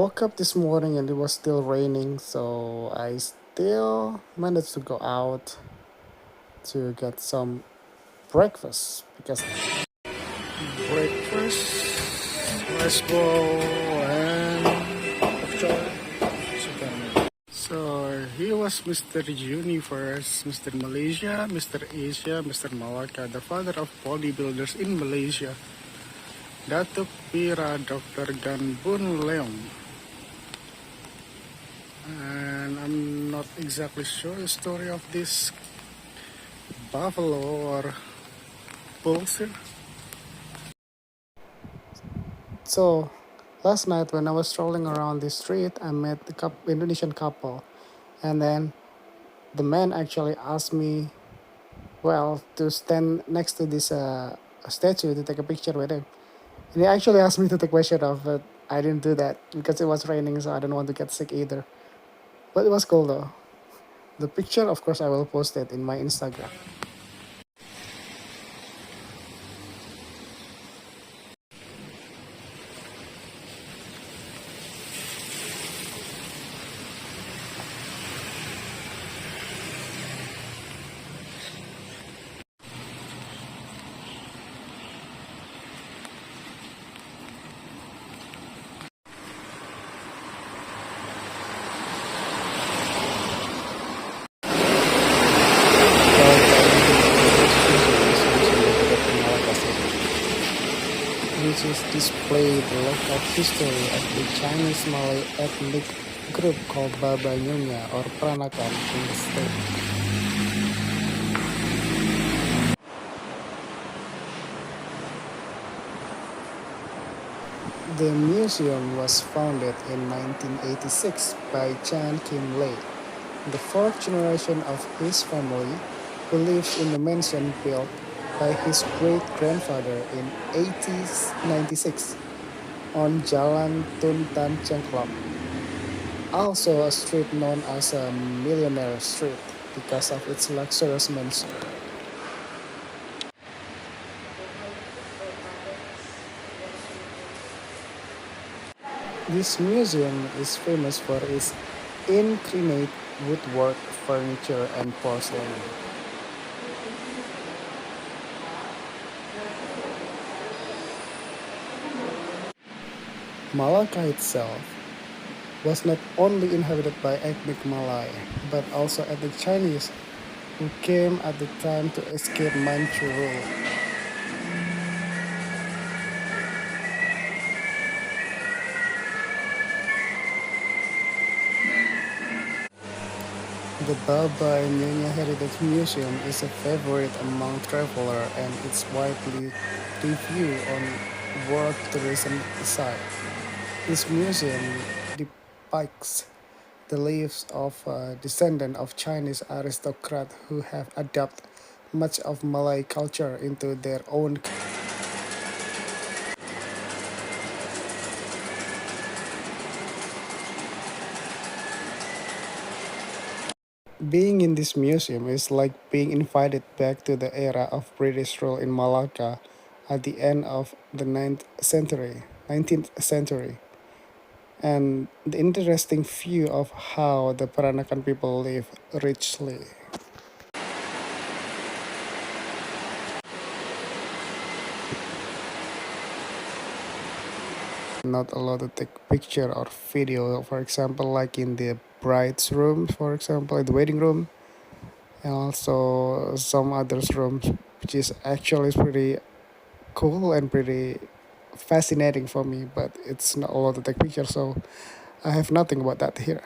woke up this morning and it was still raining, so I still managed to go out to get some breakfast because breakfast, rice bowl, and chicken. So here was Mr. Universe, Mr. Malaysia, Mr. Asia, Mr. Malacca, the father of bodybuilders in Malaysia. Datuk Pira Dr. Gan Bun Leong. And I'm not exactly sure the story of this buffalo or bulls here. So last night when I was strolling around the street, I met the Indonesian couple, and then the man actually asked me, well, to stand next to this statue to take a picture with him. And he actually asked me to take a picture of, but I didn't do that because it was raining, so I don't want to get sick either. But it was cool though. The picture, of course, I will post it in my Instagram. Which is displayed the local history of the Chinese-Malay ethnic group called Baba Nyonya or Peranakan in the state. The museum was founded in 1986 by Cheng Lei, the fourth generation of his family, who lives in the mansion built by his great-grandfather in 1896 on Jalan Tuntan Cheng, also a street known as a Millionaire Street because of its luxurious mansion. This museum is famous for its intricate woodwork, furniture, and porcelain. Malacca itself was not only inhabited by ethnic Malay, but also ethnic Chinese who came at the time to escape Manchu rule. The Baba Nyonya Heritage Museum is a favorite among travelers and it's widely reviewed on world tourism site. This museum depicts the lives of descendants of Chinese aristocrats who have adopted much of Malay culture into their own. Being in this museum is like being invited back to the era of British rule in Malacca at the end of the 19th century, and the interesting view of how the Peranakan people live richly. Not allowed to take picture or video, for example, like in the bride's room, for example, in the wedding room, and also some others rooms, which is actually pretty cool and pretty fascinating for me, but it's not allowed to take pictures, so I have nothing about that here.